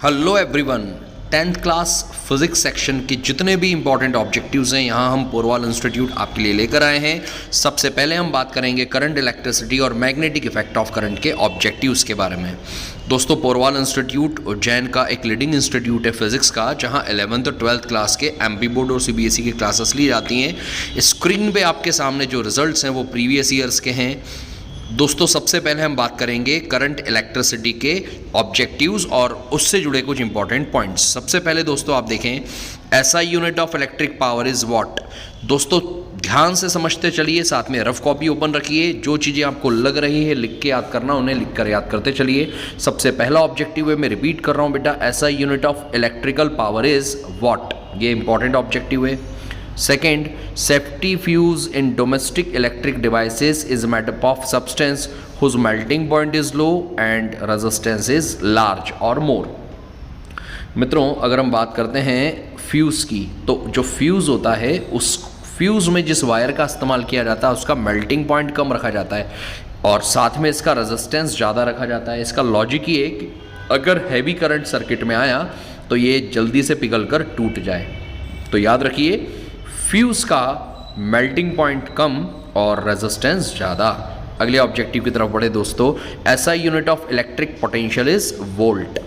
Hello everyone. 10th class physics section के जितने भी इंपॉर्टेंट ऑब्जेक्टिव्स हैं यहाँ हम पोरवाल इंस्टीट्यूट आपके लिए लेकर आए हैं। सबसे पहले हम बात करेंगे करंट, इलेक्ट्रिसिटी और मैग्नेटिक इफेक्ट ऑफ करंट के ऑब्जेक्टिव्स के बारे में। दोस्तों, पोरवाल इंस्टीट्यूट उज्जैन का एक लीडिंग इंस्टीट्यूट है फिजिक्स का, जहाँ 11th और 12th क्लास के एमपी बोर्ड और सीबीएसई की क्लासेस ली जाती हैं। स्क्रीन पे आपके सामने जो रिजल्ट्स हैं वो प्रीवियस ईयर्स के हैं। दोस्तों, सबसे पहले हम बात करेंगे करंट, इलेक्ट्रिसिटी के ऑब्जेक्टिव्स और उससे जुड़े कुछ इंपॉर्टेंट पॉइंट्स। सबसे पहले दोस्तों आप देखें, SI unit of electric power is what. दोस्तों ध्यान से समझते चलिए, साथ में रफ कॉपी ओपन रखिए। जो चीज़ें आपको लग रही है लिख के याद करना, उन्हें लिख कर याद करते चलिए। सबसे पहला ऑब्जेक्टिव है, मैं रिपीट कर रहा हूँ बेटा, SI unit of electrical power is what. ये इंपॉर्टेंट ऑब्जेक्टिव है। Second, safety fuse in domestic electric devices is made up of substance whose melting point is low and resistance is large or more। मित्रों, अगर हम बात करते हैं fuse की, तो जो फ्यूज़ होता है उस फ्यूज़ में जिस वायर का इस्तेमाल किया जाता है उसका मेल्टिंग पॉइंट कम रखा जाता है और साथ में इसका रेजिस्टेंस ज़्यादा रखा जाता है। इसका लॉजिक ये है कि अगर हैवी करंट सर्किट में आया तो ये जल्दी से पिघल कर टूट जाए। तो याद रखिए, फ्यूज़ का मेल्टिंग पॉइंट कम और रेजिस्टेंस ज़्यादा। अगले ऑब्जेक्टिव की तरफ बढ़े दोस्तों, SI unit of electric potential is volt.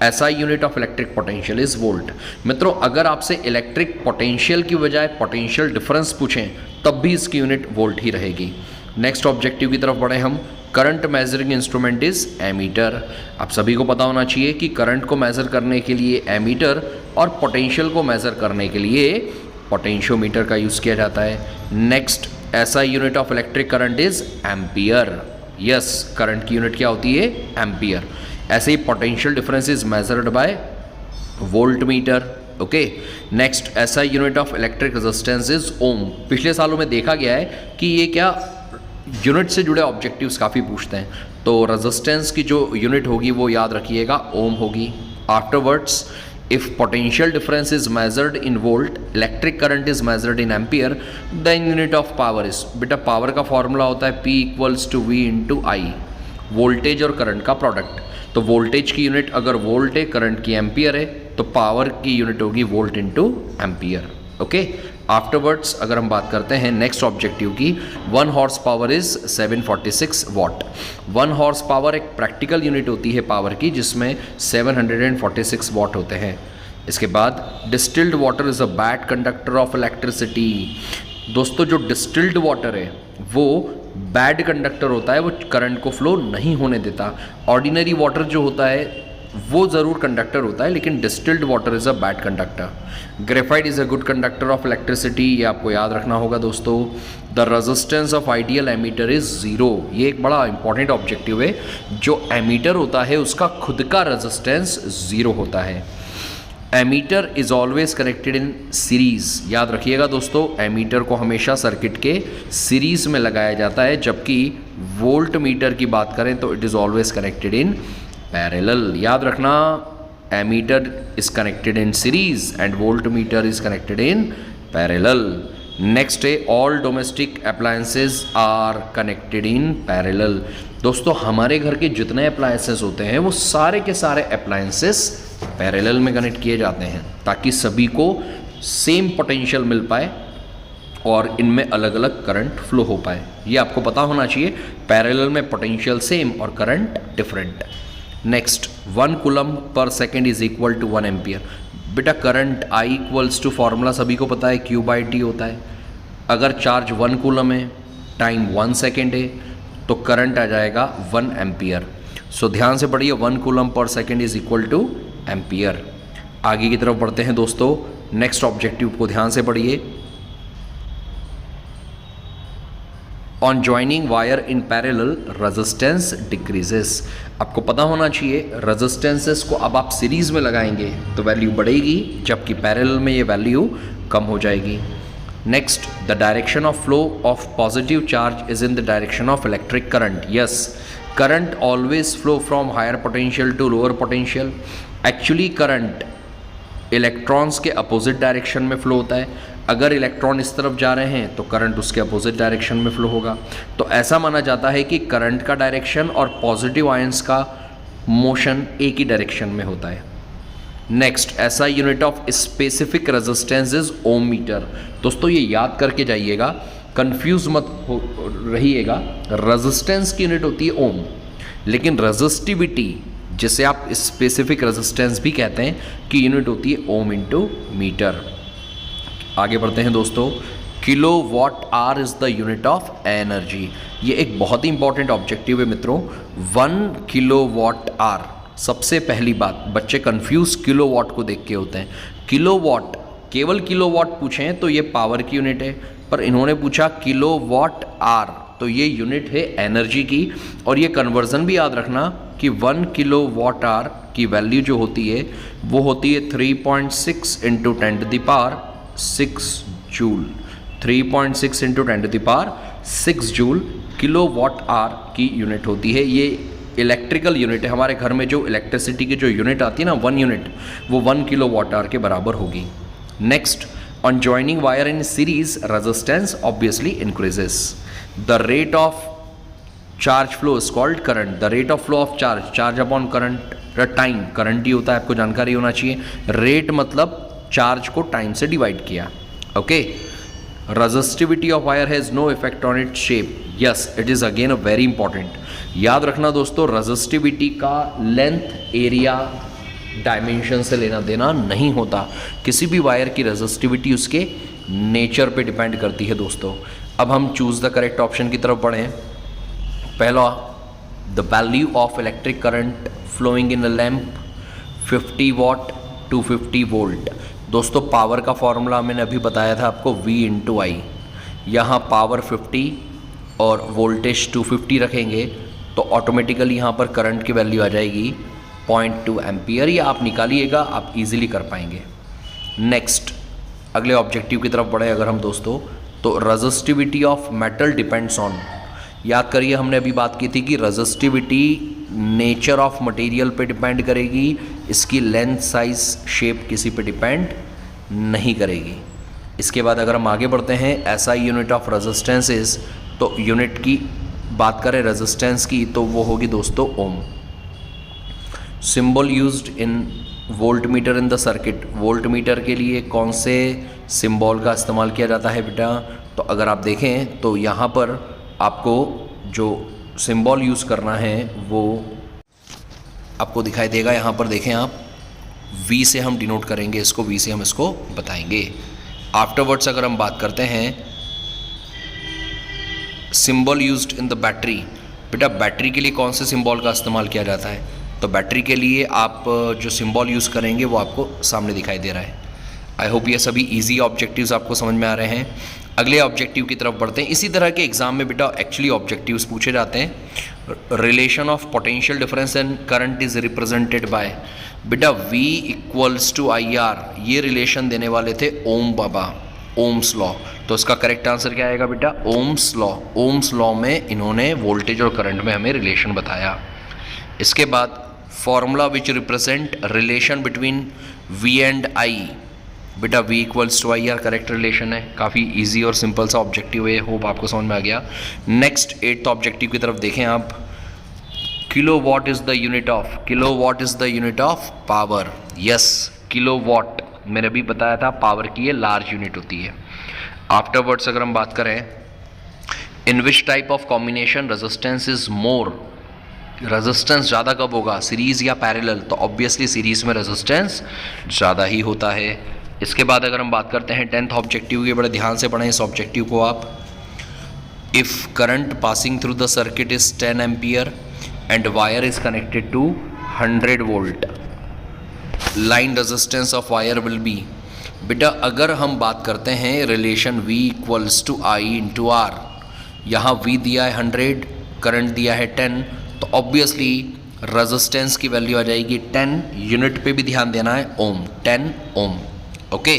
SI unit of electric potential is volt. मित्रों, अगर आपसे इलेक्ट्रिक पोटेंशियल की बजाय पोटेंशियल डिफरेंस पूछें तब भी इसकी यूनिट वोल्ट ही रहेगी। नेक्स्ट ऑब्जेक्टिव की तरफ बढ़े हम, current measuring instrument is ammeter. आप सभी को पता होना चाहिए कि करंट को मेज़र करने के लिए एमीटर और पोटेंशियल को मेज़र करने के लिए पोटेंशियोमीटर का यूज़ किया जाता है। Next, SI unit of electric current is ampere. Yes, current की यूनिट क्या होती है? एम्पियर। ऐसे ही potential difference is measured by voltmeter. Okay. Next, SI unit of electric resistance is ohm. पिछले सालों में देखा गया है कि ये क्या यूनिट से जुड़े ऑब्जेक्टिव्स काफ़ी पूछते हैं, तो रेजिस्टेंस की जो यूनिट होगी वो याद रखिएगा, ओम होगी। Afterwards, if potential difference is measured in volt, electric current is measured in ampere, then unit of power is, बेटा पावर का फॉर्मूला होता है P equals to V into I, voltage और करंट का प्रोडक्ट। तो वोल्टेज की unit अगर volt है, करंट की एम्पियर है, तो पावर की यूनिट होगी volt into ampere. Okay. Afterwards अगर हम बात करते हैं नेक्स्ट ऑब्जेक्टिव की, 1 horse power is 746 watt. 1 horse power एक प्रैक्टिकल यूनिट होती है पावर की, जिसमें 746 वॉट होते हैं। इसके बाद, distilled water is a bad conductor of electricity. दोस्तों, जो डिस्टिल्ड वाटर है वो बैड कंडक्टर होता है, वो करंट को फ्लो नहीं होने देता। ऑर्डिनरी वाटर जो होता है वो ज़रूर कंडक्टर होता है, लेकिन distilled water is a bad conductor. Graphite is a good conductor of electricity, ये आपको याद रखना होगा दोस्तों। The resistance of ideal ammeter is zero. ये एक बड़ा इंपॉर्टेंट ऑब्जेक्टिव है। जो एमीटर होता है उसका खुद का रेजिस्टेंस ज़ीरो होता है। Ammeter is always connected in series. याद रखिएगा दोस्तों, एमीटर को हमेशा सर्किट के सीरीज़ में लगाया जाता है, जबकि वोल्ट मीटर की बात करें तो it is always connected in parallel. याद रखना, ammeter is connected in series and voltmeter is connected in parallel. Next है, all domestic appliances are connected in parallel. दोस्तों, हमारे घर के जितने अप्लायंसेस होते हैं वो सारे के सारे अप्लायंसेस पैरेलल में कनेक्ट किए जाते हैं, ताकि सभी को सेम पोटेंशियल मिल पाए और इनमें अलग अलग करंट फ्लो हो पाए। ये आपको पता होना चाहिए, पैरेलल में पोटेंशियल सेम और current different. Next, 1 coulomb per second is equal to 1 ampere. बेटा current I equals to formula सभी को पता है, Q/T होता है। अगर चार्ज 1 कूलम है, टाइम 1 सेकेंड है, तो करंट आ जाएगा 1 एम्पियर। सो ध्यान से पढ़िए, 1 coulomb per second is equal two ampere. आगे की तरफ बढ़ते हैं दोस्तों, नेक्स्ट ऑब्जेक्टिव को ध्यान से पढ़िए। On joining wire in parallel resistance decreases. आपको पता होना चाहिए, रेजिस्टेंसेस को अब आप सीरीज में लगाएंगे तो वैल्यू बढ़ेगी, जबकि पैरेलल में ये वैल्यू कम हो जाएगी। Next, the direction of flow of positive charge is in the direction of electric current. Yes, current always flow from higher potential to lower potential. Actually current electrons के opposite direction में flow होता है। अगर electron इस तरफ जा रहे हैं तो करंट उसके अपोजिट डायरेक्शन में फ्लो होगा। तो ऐसा माना जाता है कि करंट का डायरेक्शन और पॉजिटिव आयंस का मोशन एक ही डायरेक्शन में होता है। Next SI unit of specific resistance is ohm metre. दोस्तों ये याद करके जाइएगा, कंफ्यूज मत हो रहिएगा। रेजिस्टेंस की यूनिट होती है ओम, लेकिन रेजिस्टिविटी जिसे आप स्पेसिफिक रेजिस्टेंस भी कहते हैं की यूनिट होती है ओम इंटू मीटर। आगे बढ़ते हैं दोस्तों। Kilo watt hour is the unit of energy. ये एक बहुत ही इंपॉर्टेंट ऑब्जेक्टिव है मित्रों। 1 किलो वॉट आर। सबसे पहली बात, बच्चे कंफ्यूज किलो वॉट को देख के होते हैं। किलो वॉट, केवल किलो वॉट पूछें तो ये पावर की यूनिट है, पर इन्होंने पूछा किलो वॉट आर तो ये यूनिट है एनर्जी की। और ये कन्वर्जन भी याद रखना कि 1 किलो वॉट आर की वैल्यू जो होती है वो होती है 3.6 into 10⁻6 joule. 3.6 into 10⁻6 joule kilo watt hour की यूनिट होती है। ये इलेक्ट्रिकल यूनिट है। हमारे घर में जो इलेक्ट्रिसिटी की जो यूनिट आती है ना 1 यूनिट, वो 1 किलो वॉट आवर के बराबर होगी। Next, on joining wire in series resistance obviously increases. The rate of charge flow is called current. The rate of flow of charge, charge upon current, time current ही होता है, आपको जानकारी होना चाहिए। रेट मतलब चार्ज को टाइम से डिवाइड किया। Okay. Resistivity of wire has no effect on it shape. Yes, it is again a very important. याद रखना दोस्तों, रेजिस्टिविटी का लेंथ, एरिया, डायमेंशन से लेना देना नहीं होता। किसी भी वायर की रेजिस्टिविटी उसके नेचर पे डिपेंड करती है दोस्तों। अब हम चूज़ द करेक्ट ऑप्शन की तरफ बढ़ें। पहला, the value of electric current flowing in a lamp 50 watt 250 volt. दोस्तों पावर का फॉर्मूला मैंने अभी बताया था आपको, V इंटू आई। यहाँ पावर 50 और वोल्टेज 250 रखेंगे तो ऑटोमेटिकली यहाँ पर करंट की वैल्यू आ जाएगी 0.2 एम्पियर। या आप निकालिएगा, आप इजीली कर पाएंगे। नेक्स्ट, अगले ऑब्जेक्टिव की तरफ बढ़े अगर हम दोस्तों, तो resistivity of metal depends on. याद करिए, हमने अभी बात की थी कि रेजिस्टिविटी नेचर ऑफ मटेरियल पे डिपेंड करेगी, इसकी लेंथ, साइज, शेप किसी पे डिपेंड नहीं करेगी। इसके बाद अगर हम आगे बढ़ते हैं, SI unit of resistance is, तो यूनिट की बात करें रेजिस्टेंस की तो वो होगी दोस्तों ohm. Symbol used in voltmeter in the circuit. Voltmeter के लिए कौन से सिंबल का इस्तेमाल किया जाता है बेटा? तो अगर आप देखें तो यहाँ पर आपको जो सिंबल यूज़ करना है वो आपको दिखाई देगा। यहाँ पर देखें आप, V से हम डिनोट करेंगे इसको, V से हम इसको बताएंगे। आफ्टरवर्ड्स अगर हम बात करते हैं symbol used in the battery. बेटा बैटरी के लिए कौन से सिंबल का इस्तेमाल किया जाता है? तो बैटरी के लिए आप जो सिंबल यूज़ करेंगे वो आपको सामने दिखाई दे रहा है। आई होप ये सभी इजी ऑब्जेक्टिव्स आपको समझ में आ रहे हैं। अगले ऑब्जेक्टिव की तरफ बढ़ते हैं। इसी तरह के एग्जाम में बेटा एक्चुअली ऑब्जेक्टिव्स पूछे जाते हैं। Relation of potential difference and current is represented bye. बेटा V इक्वल्स टू IR, ये रिलेशन देने वाले थे ओम बाबा, ओम्स लॉ। तो इसका करेक्ट आंसर क्या आएगा बेटा? Ohm's law. ओम्स लॉ में इन्होंने वोल्टेज और करंट में हमें रिलेशन बताया। इसके बाद formula which represent relation between V and I। बेटा V equals to IR correct relation है। काफ़ी इजी और सिंपल सा ऑब्जेक्टिव है, होप आपको समझ में आ गया। नेक्स्ट 8th ऑब्जेक्टिव की तरफ देखें आप। Kilo watt is the unit of, kilo watt is the unit of power. Yes, kilo watt मैंने अभी बताया था पावर की ये लार्ज यूनिट होती है। आफ्टरवर्ड्स अगर हम बात करें, in which type of combination resistance is more. Resistance ज़्यादा कब होगा, सीरीज़ या पैरेलल? तो ऑब्वियसली सीरीज़ में रेजिस्टेंस ज़्यादा ही होता है। इसके बाद अगर हम बात करते हैं 10th ऑब्जेक्टिव की, बड़े ध्यान से पढ़ें इस ऑब्जेक्टिव को आप। If current passing through the circuit is 10 ampere and wire is connected to 100 volt, line resistance of wire will be. बेटा अगर हम बात करते हैं relation V equals to I into R, यहाँ V दिया है 100, करंट दिया है 10, तो ऑब्वियसली रेजिस्टेंस की वैल्यू आ जाएगी 10। यूनिट पे भी ध्यान देना है, ओम, 10 ओम। ओके।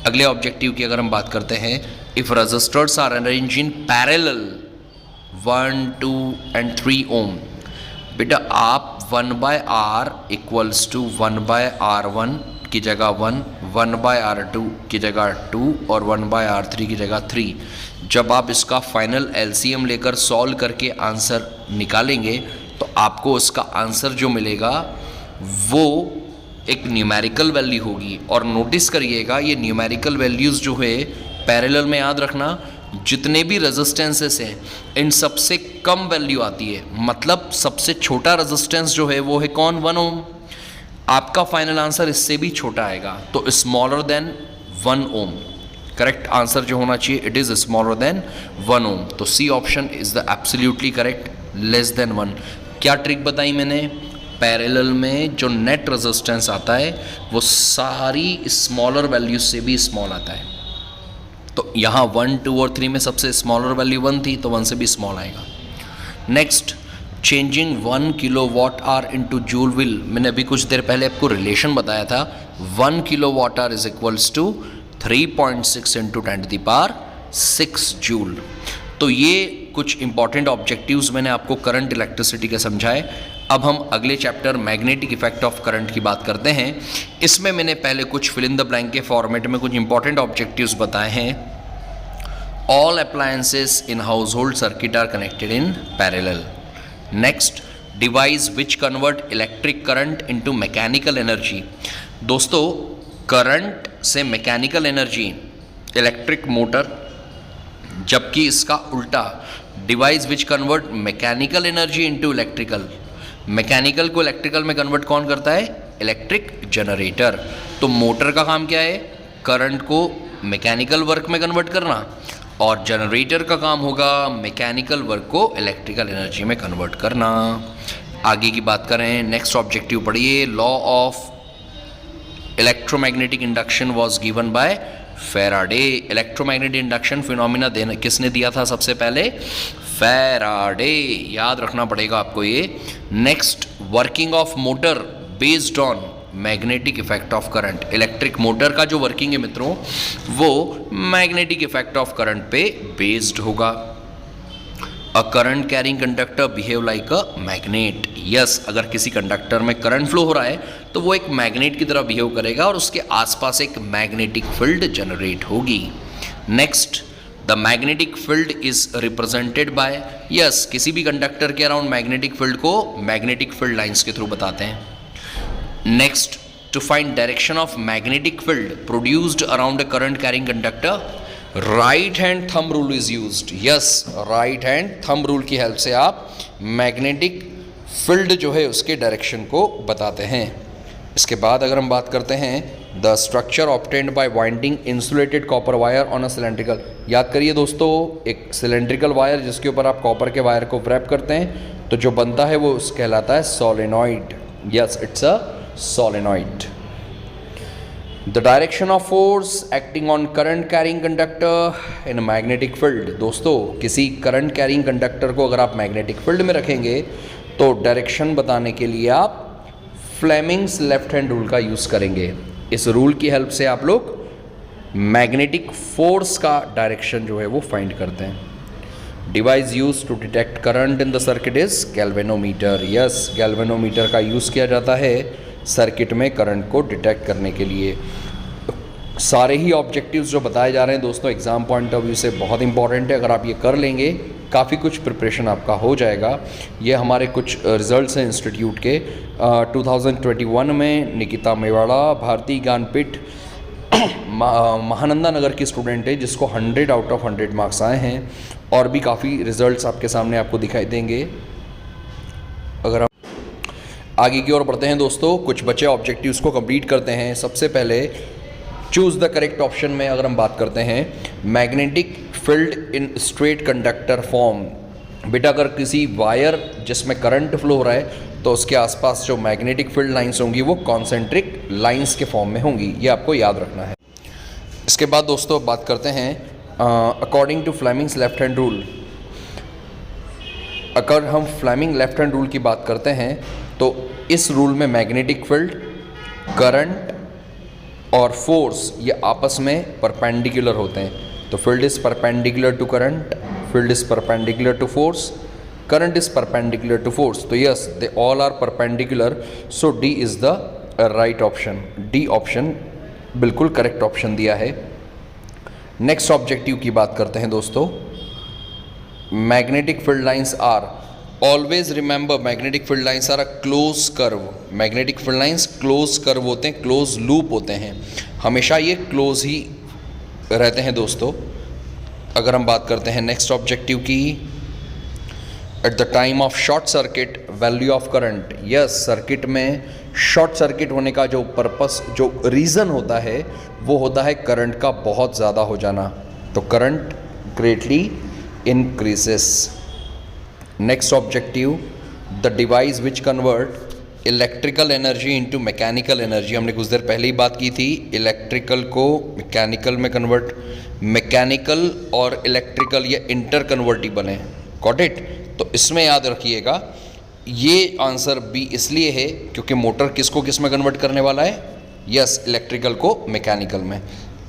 अगले ऑब्जेक्टिव की अगर हम बात करते हैं, if resistors are arranged in parallel 1, 2 and 3 ohm. बेटा आप 1/R इक्वल्स टू 1/R1 की जगह 1, 1/R2 की जगह 2 और 1/R3 की जगह 3, जब आप इसका फाइनल LCM लेकर सॉल्व करके आंसर निकालेंगे तो आपको इसका आंसर जो मिलेगा वो एक न्यूमेरिकल वैल्यू होगी। और नोटिस करिएगा ये न्यूमेरिकल वैल्यूज़ जो है पैरेलल में याद रखना, जितने भी रेजिस्टेंसेस हैं इन सबसे कम वैल्यू आती है, मतलब सबसे छोटा रेजिस्टेंस जो है वो है कौन, 1 ओम। आपका फाइनल आंसर इससे भी छोटा आएगा, तो smaller than 1 ohm. Correct answer जो होना चाहिए it is smaller than 1 ohm. तो C option is the absolutely correct, less than 1। क्या ट्रिक बताई मैंने, पैरेलल में जो नेट रेजिस्टेंस आता है वो सारी स्मॉलर वैल्यू से भी स्मॉल आता है। तो यहाँ 1, 2 और 3 में सबसे स्मॉलर वैल्यू 1 थी, तो 1 से भी स्मॉल आएगा। Next, changing 1 kilowatt our into joule will, मैंने अभी कुछ देर पहले आपको रिलेशन बताया था, 1 kilowatt hour is equals to 3.6 into 10⁶ joule. तो ये कुछ इंपॉर्टेंट ऑब्जेक्टिव्स मैंने आपको करंट इलेक्ट्रिसिटी के समझाए। अब हम अगले chapter magnetic effect of current की बात करते हैं। इसमें मैंने पहले कुछ फिल इन द ब्लैंक के फॉर्मेट में कुछ इंपॉर्टेंट ऑब्जेक्टिव्स बताए हैं। All appliances in household circuit are connected in parallel. Next, device which convert electric current into mechanical energy. दोस्तों, करंट से मैकेनिकल एनर्जी इलेक्ट्रिक मोटर, जबकि इसका उल्टा device which convert mechanical energy into electrical, mechanical को electrical में convert कौन करता है, इलेक्ट्रिक जनरेटर। तो मोटर का काम क्या है, करंट को मैकेनिकल वर्क में कन्वर्ट करना, और जनरेटर का काम होगा मैकेनिकल वर्क को इलेक्ट्रिकल एनर्जी में कन्वर्ट करना। आगे की बात करें, नेक्स्ट ऑब्जेक्टिव पढ़िए, law of electromagnetic induction was given by Faraday. Electromagnetic induction phenomena देना किसने दिया था सबसे पहले, फैराडे, याद रखना पड़ेगा आपको ये। Next, working of motor based on magnetic effect of current. Electric motor का जो वर्किंग है मित्रों वो मैग्नेटिक इफेक्ट ऑफ करंट पे बेस्ड होगा। अ current carrying conductor behave like a magnet. Yes, अगर किसी कंडक्टर में करंट फ्लो हो रहा है तो वो एक मैग्नेट की तरह बिहेव करेगा और उसके आसपास एक मैग्नेटिक फील्ड जनरेट होगी। Next, the magnetic field is represented by, yes, किसी भी कंडक्टर के अराउंड मैग्नेटिक फील्ड को मैग्नेटिक फील्ड लाइंस के थ्रू बताते हैं। Next, to find direction of magnetic field produced around a current carrying conductor, right hand thumb rule is used. Yes, right hand thumb rule की help से आप magnetic field जो है उसके direction को बताते हैं। इसके बाद अगर हम बात करते हैं, the structure obtained by winding insulated copper wire on a cylindrical. याद करिए दोस्तों, एक सिलेंड्रिकल वायर जिसके ऊपर आप कॉपर के वायर को व्रैप करते हैं तो जो बनता है वो कहलाता है solenoid. Yes, it's a solenoid. The direction of force acting on current carrying conductor in magnetic field. दोस्तों, किसी करंट कैरिंग कंडक्टर को अगर आप मैग्नेटिक फील्ड में रखेंगे तो डायरेक्शन बताने के लिए आप फ्लेमिंग्स लेफ्ट हैंड रूल का यूज़ करेंगे। इस रूल की हेल्प से आप लोग मैग्नेटिक फोर्स का डायरेक्शन जो है वो फाइंड करते हैं। Device use to detect current in the circuit is galvanometer. Yes, galvanometer का यूज़ किया जाता है सर्किट में करंट को डिटेक्ट करने के लिए। सारे ही ऑब्जेक्टिव्स जो बताए जा रहे हैं दोस्तों एग्ज़ाम पॉइंट ऑफ व्यू से बहुत इंपॉर्टेंट है। अगर आप ये कर लेंगे काफ़ी कुछ प्रिपरेशन आपका हो जाएगा। ये हमारे कुछ रिजल्ट्स हैं इंस्टीट्यूट के। 2021 में निकिता मेवाड़ा भारती ज्ञानपीठ महानंदा नगर की स्टूडेंट है जिसको 100 आउट ऑफ 100 मार्क्स आए हैं, और भी काफ़ी रिजल्ट्स आपके सामने आपको दिखाई देंगे। अगर हम आगे की ओर बढ़ते हैं दोस्तों, कुछ बचे ऑब्जेक्टिव्स को कंप्लीट करते हैं। सबसे पहले चूज़ द करेक्ट ऑप्शन में अगर हम बात करते हैं, magnetic field in straight conductor form. बेटा, अगर किसी वायर जिसमें करंट फ्लो हो रहा है तो उसके आसपास जो मैग्नेटिक फील्ड लाइंस होंगी वो कॉन्सेंट्रिक लाइंस के फॉर्म में होंगी, ये आपको याद रखना है। इसके बाद दोस्तों बात करते हैं according to Fleming's left hand rule. अगर हम फ्लेमिंग लेफ्ट हैंड रूल की बात करते हैं तो इस रूल में मैग्नेटिक फील्ड, करंट और फोर्स ये आपस में परपेंडिकुलर होते हैं। तो field is perpendicular to current, field is perpendicular to force, current is perpendicular to force. तो yes, they all are perpendicular, so D is the right option. D option बिल्कुल correct option दिया है। Next objective की बात करते हैं दोस्तों, magnetic field lines are always remember magnetic field lines are a close curve. Magnetic field lines close curve होते हैं, क्लोज लूप होते हैं, हमेशा ये क्लोज ही रहते हैं दोस्तों। अगर हम बात करते हैं नेक्स्ट ऑब्जेक्टिव की, at the time of short circuit value of current. Yes, circuit में शॉर्ट सर्किट होने का जो पर्पस, जो रीज़न होता है वो होता है करंट का बहुत ज़्यादा हो जाना। तो current greatly increases. Next objective, the device which convert electrical energy into mechanical energy. हमने कुछ देर पहले ही बात की थी, इलेक्ट्रिकल को मैकेनिकल में कन्वर्ट, मैकेनिकल और इलेक्ट्रिकल ये इंटर कन्वर्टिबल हैं। Got it? तो इसमें याद रखिएगा ये आंसर बी इसलिए है क्योंकि मोटर किसको किस में कन्वर्ट करने वाला है? यस, इलेक्ट्रिकल को मैकेनिकल में।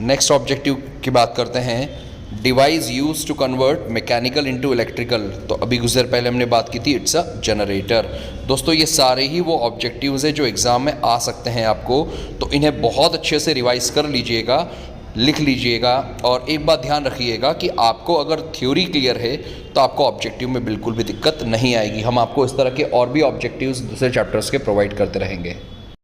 नेक्स्ट ऑब्जेक्टिव की बात करते हैं, device use to convert mechanical into electrical. तो अभी कुछ देर पहले हमने बात की थी, इट्स अ जनरेटर। दोस्तों ये सारे ही वो ऑब्जेक्टिव्स हैं जो एग्ज़ाम में आ सकते हैं आपको, तो इन्हें बहुत अच्छे से रिवाइज कर लीजिएगा, लिख लीजिएगा। और एक बात ध्यान रखिएगा कि आपको अगर थ्योरी क्लियर है तो आपको ऑब्जेक्टिव में बिल्कुल भी दिक्कत नहीं आएगी। हम आपको इस तरह के और भी ऑब्जेक्टिव्स दूसरे चैप्टर्स के प्रोवाइड करते रहेंगे।